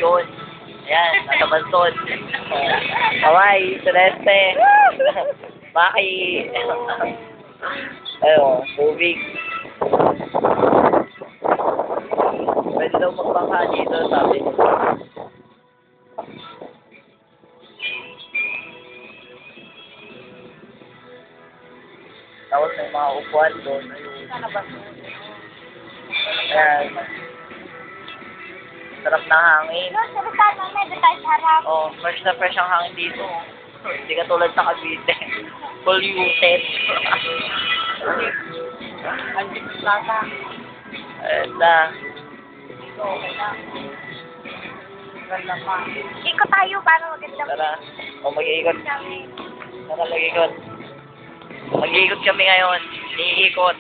yun. Ayan, nasa balsod. Kamay, Celeste. Maki. Ayun, tubig. Pwede daw magbangka dito, sabi niya. Tapos may mga upuan doon. Ayan. Sarap na hangin. Oh, fresh na fresh ang hangin dito. Hindi ka tulad sa Cavite. Polluted. Ayan na. Ikot tayo para maganda. Tara. O mag-iikot. Tara mag-iikot. Mag-iikot kami ngayon. Iikot.